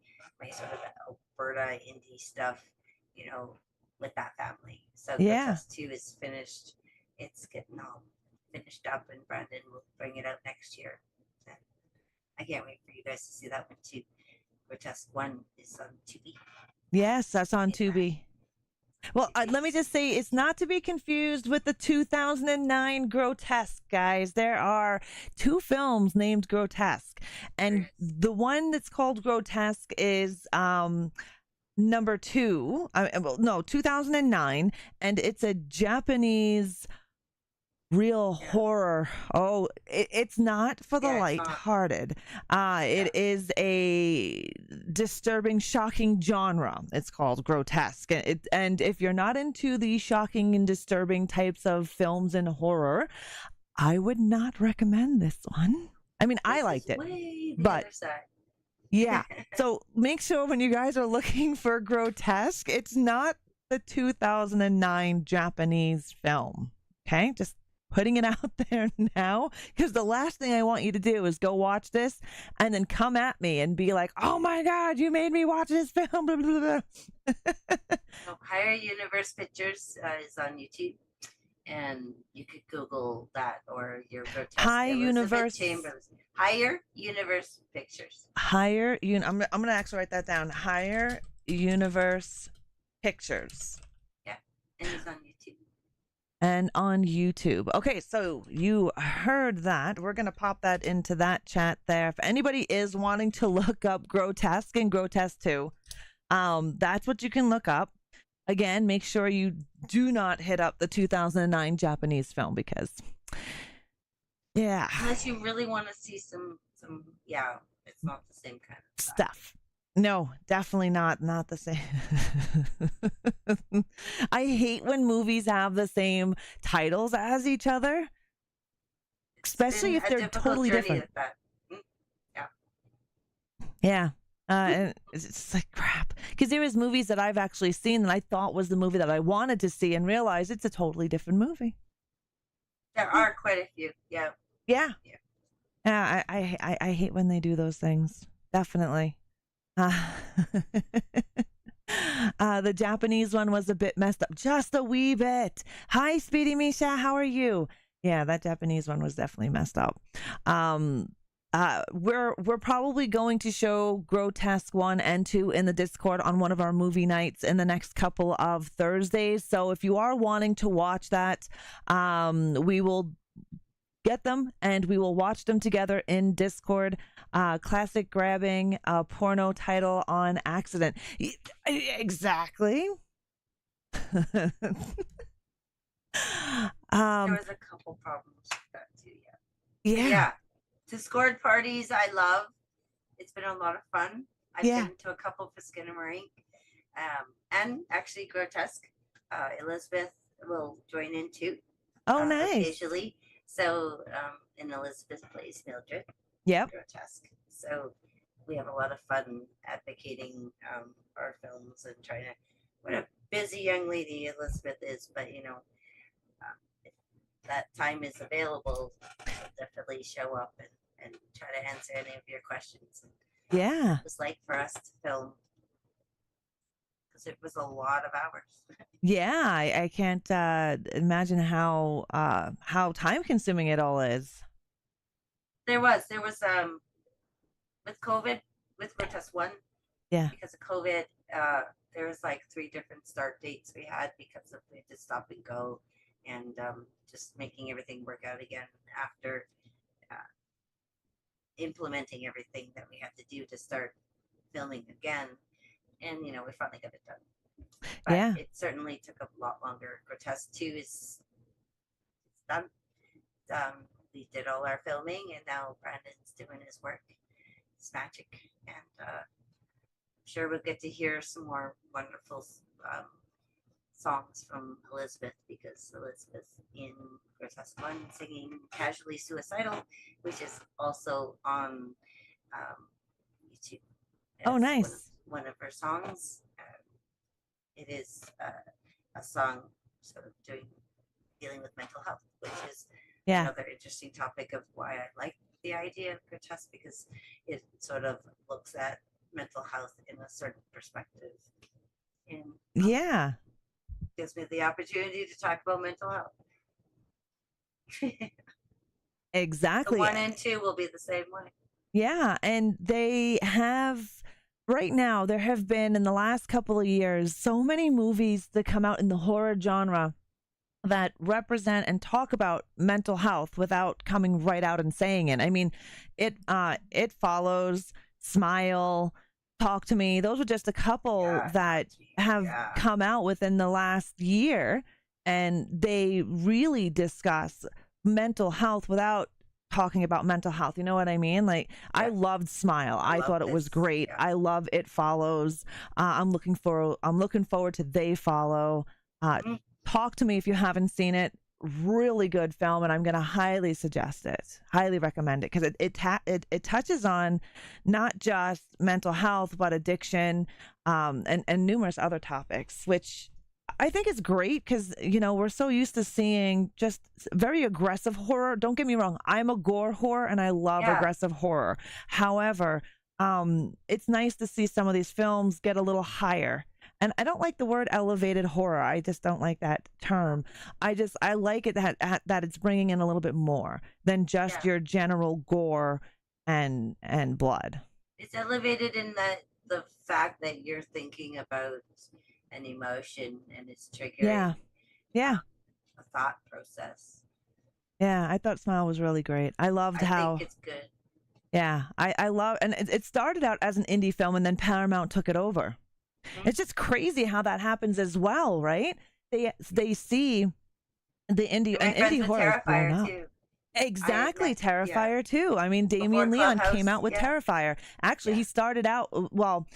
sort of Alberta indie stuff, with that family. So Groteque 2 is finished. It's getting all finished up, and Brandon will bring it out next year. And I can't wait for you guys to see that one too. Groteque 1 is on Tubi. Yes, that's on Tubi. Well, let me just say, it's not to be confused with the 2009 Groteque, guys. There are 2 films named Groteque, and the one that's called Groteque is number 2. 2009, and it's a Japanese real horror. Oh, it's not for the lighthearted. It is a disturbing, shocking genre. It's called Groteque. And if you're not into the shocking and disturbing types of films and horror, I would not recommend this one. I mean, I liked it, but yeah. So make sure when you guys are looking for Groteque, it's not the 2009 Japanese film. Okay, just putting it out there now, because the last thing I want you to do is go watch this and then come at me and be like, oh my God, you made me watch this film. Blah, blah, blah. Higher Universe Pictures is on YouTube, and you could Google that, or your Groteque. Higher Universe Pictures. I'm gonna actually write that down. Higher Universe Pictures. Yeah, and it's on YouTube. And on YouTube. Okay, so you heard that. We're going to pop that into that chat there. If anybody is wanting to look up Groteque and Groteque 2, that's what you can look up. again, make sure you do not hit up the 2009 Japanese film because, yeah, Unless you really want to see some, yeah, it's not the same kind of stuff. No, definitely not the same. I hate when movies have the same titles as each other, especially if they're totally different. Yeah. Yeah. And it's just like crap. Because there is movies that I've actually seen that I thought was the movie that I wanted to see and realized it's a totally different movie. There are quite a few. Yeah. Yeah. Yeah. I hate when they do those things. Definitely. The Japanese one was a bit messed up, just a wee bit. Hi, Speedy Misha, how are you? Yeah, that Japanese one was definitely messed up. We're probably going to show Groteque 1 and 2 in the Discord on one of our movie nights in the next couple of Thursdays. So if you are wanting to watch that, we will get them and we will watch them together in Discord. Classic grabbing a porno title on accident. Exactly. There was a couple problems with that too. Yeah. Discord parties, I love. It's been a lot of fun. I've been to a couple for Skinamarink, and actually Groteque. Elizabeth will join in too. Oh, nice. Occasionally. So, and Elizabeth plays Mildred. Yep. Groteque. So we have a lot of fun advocating our films and trying to. What a busy young lady Elizabeth is, but if that time is available, definitely show up and try to answer any of your questions. Yeah. It was like for us to film because it was a lot of hours. Yeah, I can't imagine how time consuming it all is. There was with COVID, with Groteque 1. Yeah. Because of COVID, there was like 3 different start dates we had because of we had to stop and go, and just making everything work out again after implementing everything that we had to do to start filming again. And we finally got it done. But it certainly took a lot longer. Groteque 2 is done. We did all our filming, and now Brandon's doing his work. It's magic, and I'm sure we'll get to hear some more wonderful songs from Elizabeth, because Elizabeth in Groteque 1 singing "Casually Suicidal," which is also on YouTube. Oh, nice. One of her songs. It is a song sort of dealing with mental health, which is another interesting topic of why I like the idea of Groteque, because it sort of looks at mental health in a certain perspective. And gives me the opportunity to talk about mental health. Exactly. So 1 and 2 will be the same way. Yeah, and they have right now, there have been in the last couple of years so many movies that come out in the horror genre that represent and talk about mental health without coming right out and saying it. I mean, It Follows, Smile, Talk to Me. Those are just a couple that have come out within the last year, and they really discuss mental health without talking about mental health. You know what I mean? Like, I loved Smile. I thought it was great. I love It Follows. I'm looking forward to They Follow. Talk to Me if you haven't seen it. Really good film, and I'm going to highly suggest it. Highly recommend it, because it touches on not just mental health but addiction, and numerous other topics, which I think is great, because we're so used to seeing just very aggressive horror. Don't get me wrong, I'm a gore whore and I love aggressive horror. However, it's nice to see some of these films get a little higher. And I don't like the word elevated horror. I just don't like that term. I like it that it's bringing in a little bit more than just your general gore and blood. It's elevated in the fact that you're thinking about an emotion and it's triggering a thought process. Yeah, I thought Smile was really great. I loved how think it's good. Yeah, I love, and it started out as an indie film and then Paramount took it over. It's just crazy how that happens as well, right? They see the indie horror blown up. Too. Exactly, Terrifier too. I mean, Damien Leon came out with Terrifier. Actually, he started out, well,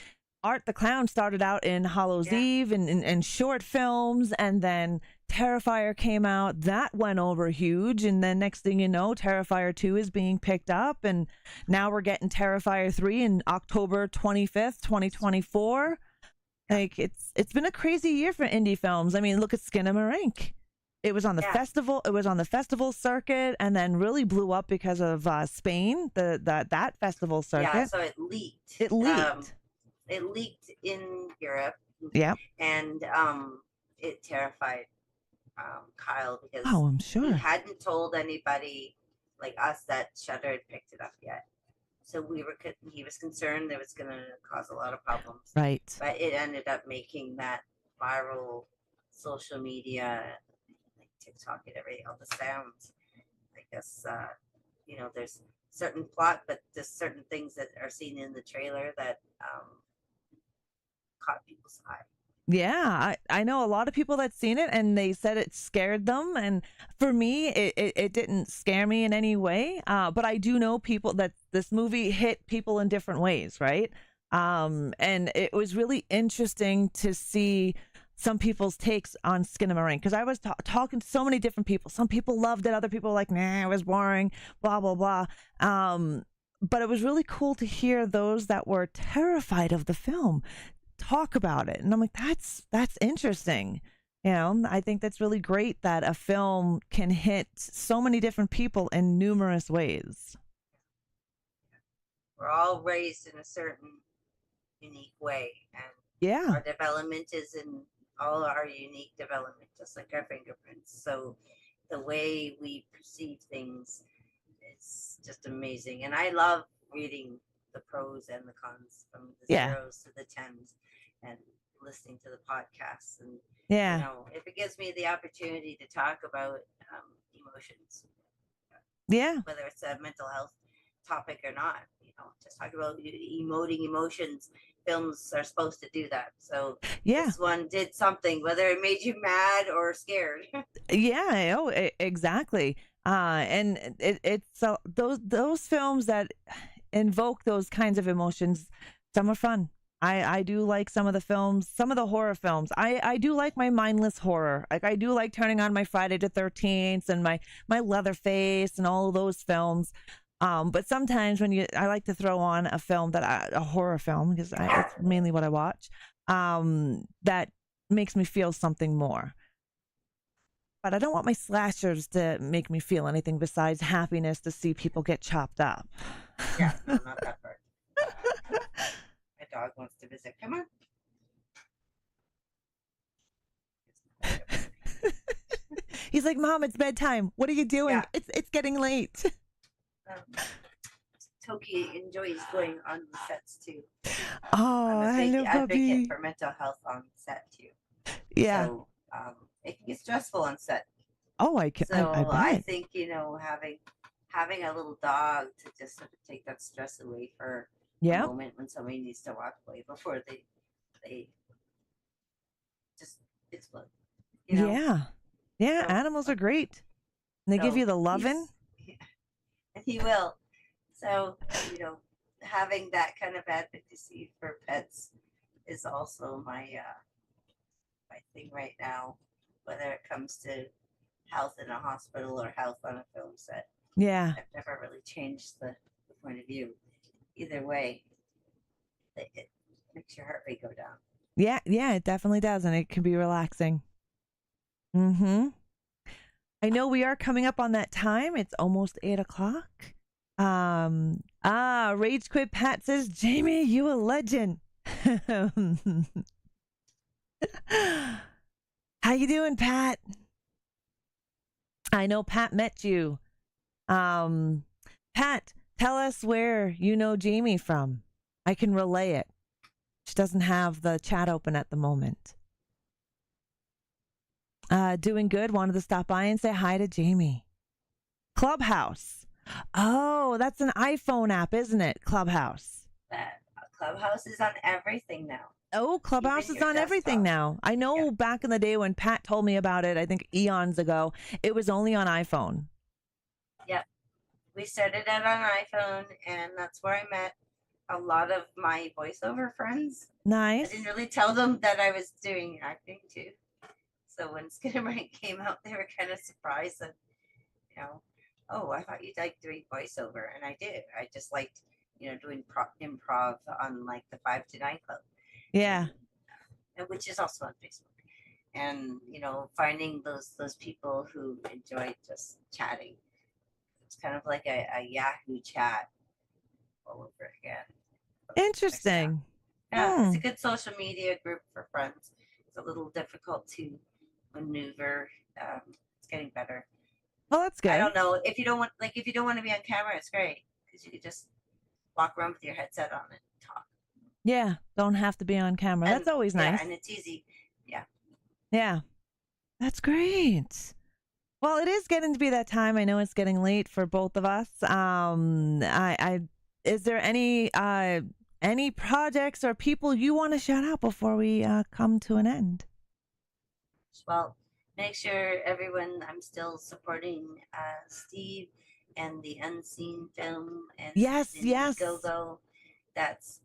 Art the Clown started out in Hallows Eve and short films, and then Terrifier came out. That went over huge, and then next thing you know, Terrifier 2 is being picked up, and now we're getting Terrifier 3 in October 25th, 2024. Like, it's been a crazy year for indie films. I mean, look at Skinamarink. It was on the festival. It was on the festival circuit, and then really blew up because of Spain. That festival circuit. Yeah, so it leaked. It leaked in Europe. Yeah. And it terrified Kyle because I'm sure he hadn't told anybody like us that Shudder had picked it up yet. So he was concerned that it was going to cause a lot of problems. Right. But it ended up making that viral social media, like TikTok and everything, all the sounds. I guess, there's certain plot, but there's certain things that are seen in the trailer that caught people's eye. Yeah, I know a lot of people that seen it and they said it scared them. And for me, it didn't scare me in any way. But I do know people that this movie hit people in different ways, right? And it was really interesting to see some people's takes on Skinamarink, because I was talking to so many different people. Some people loved it. Other people were like, nah, it was boring, blah, blah, blah. But it was really cool to hear those that were terrified of the film talk about it, and I'm like, that's interesting. I think that's really great that a film can hit so many different people in numerous ways. We're all raised in a certain unique way, and our development is in all our unique development, just like our fingerprints. So the way we perceive things is just amazing, and I love reading the pros and the cons, from the zeros to the tens, and listening to the podcasts. And if it gives me the opportunity to talk about emotions, whether it's a mental health topic or not, just talk about emoting emotions. Films are supposed to do that. So this one did something, whether it made you mad or scared. Exactly. And it's those films that invoke those kinds of emotions, some are fun. I do like some of the films, some of the horror films. I do like my mindless horror. Like, I do like turning on my Friday the 13th and my Leatherface and all of those films. But sometimes I like to throw on a film a horror film, because it's mainly what I watch, that makes me feel something more. But I don't want my slashers to make me feel anything besides happiness to see people get chopped up. Yeah, no, not that part. My dog wants to visit. Come on. He's like, Mom, it's bedtime. What are you doing? Yeah. It's getting late. Toki enjoys going on the sets too. Oh, I'm a big advocate puppy. for mental health on set too. Yeah. So it can get stressful on set. Oh, I can. So I think having a little dog to just sort of take that stress away for a moment when somebody needs to walk away before they just explode. Yeah. So, animals are great. And they give you the loving. And he will. So, having that kind of advocacy for pets is also my thing right now, whether it comes to health in a hospital or health on a film set. Yeah. I've never really changed the point of view. Either way, it makes your heart rate go down. Yeah, it definitely does, and it can be relaxing. Mm-hmm. I know we are coming up on that time. It's almost 8:00. Rage Quit Pat says, Jamie, you a legend. How you doing, Pat? I know Pat met you. Pat, tell us where you know Jamie from. I can relay it. She doesn't have the chat open at the moment. Doing good. Wanted to stop by and say hi to Jamie. Clubhouse. Oh, that's an iPhone app, isn't it? Clubhouse. Clubhouse is on everything now. Oh, Clubhouse Even is your on everything desktop. now. I know Yeah. back in the day when Pat told me about it, I think eons ago, it was only on iPhone. Yep. We started it on iPhone, and that's where I met a lot of my voiceover friends. I Nice. didn't really tell them that I was doing acting too. So when Skinamarink came out, they were kind of surprised that, oh, I thought you liked doing voiceover, and I did. I just liked, doing improv on like the 5 to 9 Club. Yeah. And which is also on Facebook. And finding those people who enjoy just chatting. It's kind of like a Yahoo chat all over again. Interesting. Yeah, it's a good social media group for friends. It's a little difficult to maneuver. It's getting better. Well, that's good. I don't know if you don't want to be on camera. It's great because you could just walk around with your headset on and talk. Yeah, don't have to be on camera. That's always nice. Yeah, and it's easy. Yeah. Yeah, that's great. Well, it is getting to be that time. I know it's getting late for both of us. Is there any projects or people you want to shout out before we come to an end? Well, make sure everyone, I'm still supporting Steve and the Unseen Film and Yes. Go. That's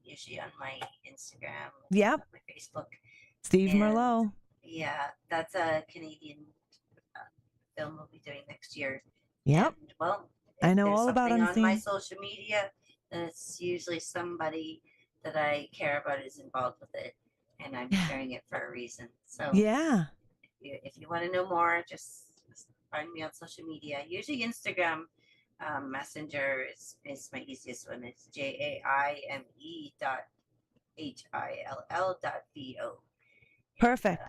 usually on my Instagram. Yep. My Facebook. Steve Merlot. Yeah, that's a Canadian film we'll be doing next year. Yep. And, well, I know all about Unseen. On my Unseen. social media, then it's usually somebody that I care about is involved with it, and I'm sharing it for a reason. So yeah, if you want to know more, just find me on social media. Usually Instagram Messenger is my easiest one. It's JAIME.HILL.VO. perfect.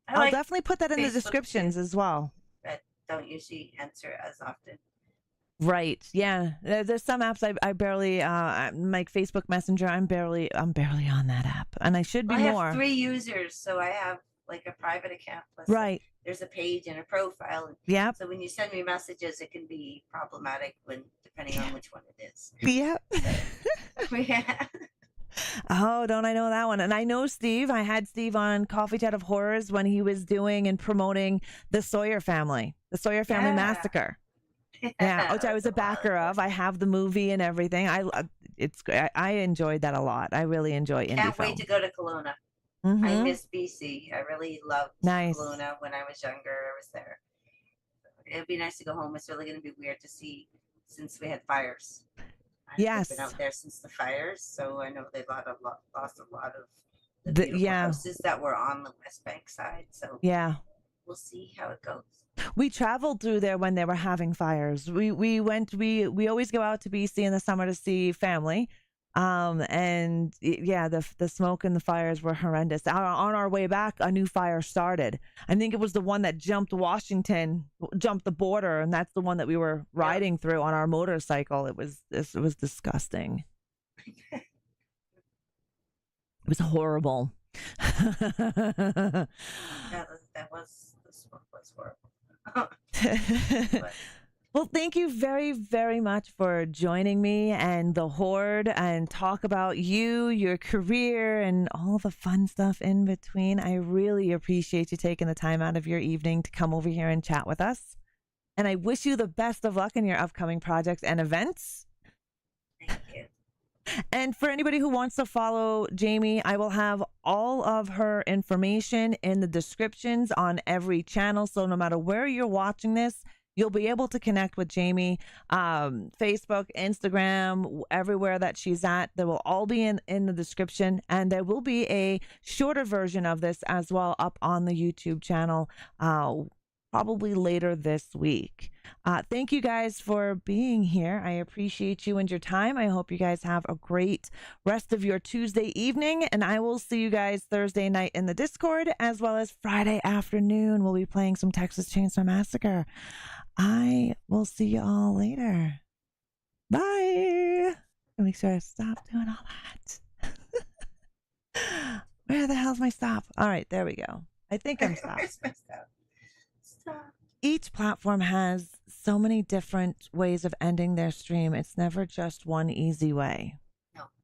I'll definitely put that in the descriptions as well. But don't usually answer as often. Right. Yeah. There's some apps I barely like Facebook Messenger. I'm barely on that app, and I should be more. I have 3 users, so I have like a private account. Plus right. There's a page and a profile. Yeah. So when you send me messages, it can be problematic depending on which one it is. Yep. So, yeah. Oh, don't I know that one? And I know Steve. I had Steve on Coffee Chat of Horrors when he was doing and promoting the Sawyer Family Massacre. Yeah, which I was a backer of. I have the movie and everything. I enjoyed that a lot. I really enjoy indie Can't film. wait to go to Kelowna. Mm-hmm. I miss BC. I really loved Kelowna when I was younger. I was there. It'd be nice to go home. It's really going to be weird to see since we had fires. I've been out there since the fires, so I know they lost a lot of the beautiful houses that were on the West Bank side. So we'll see how it goes. We traveled through there when they were having fires. We always go out to BC in the summer to see family. And the smoke and the fires were horrendous. On our way back, a new fire started. I think it was the one that jumped the border, and that's the one that we were riding through on our motorcycle. It was disgusting. It was horrible. The smoke was horrible. Well, thank you very, very much for joining me and the Horde and talk about you, your career, and all the fun stuff in between. I really appreciate you taking the time out of your evening to come over here and chat with us. And I wish you the best of luck in your upcoming projects and events. Thank you. And for anybody who wants to follow Jaime, I will have all of her information in the descriptions on every channel. So no matter where you're watching this, you'll be able to connect with Jaime, Facebook, Instagram, everywhere that she's at. They will all be in the description. And there will be a shorter version of this as well up on the YouTube channel probably later this week. Thank you guys for being here. I appreciate you and your time. I hope you guys have a great rest of your Tuesday evening. And I will see you guys Thursday night in the Discord, as well as Friday afternoon. We'll be playing some Texas Chainsaw Massacre. I will see you all later. Bye. Make sure I stop doing all that. Where the hell's my stop? All right, there we go. I think I'm stopped. Stop. Each platform has so many different ways of ending their stream. It's never just one easy way. No.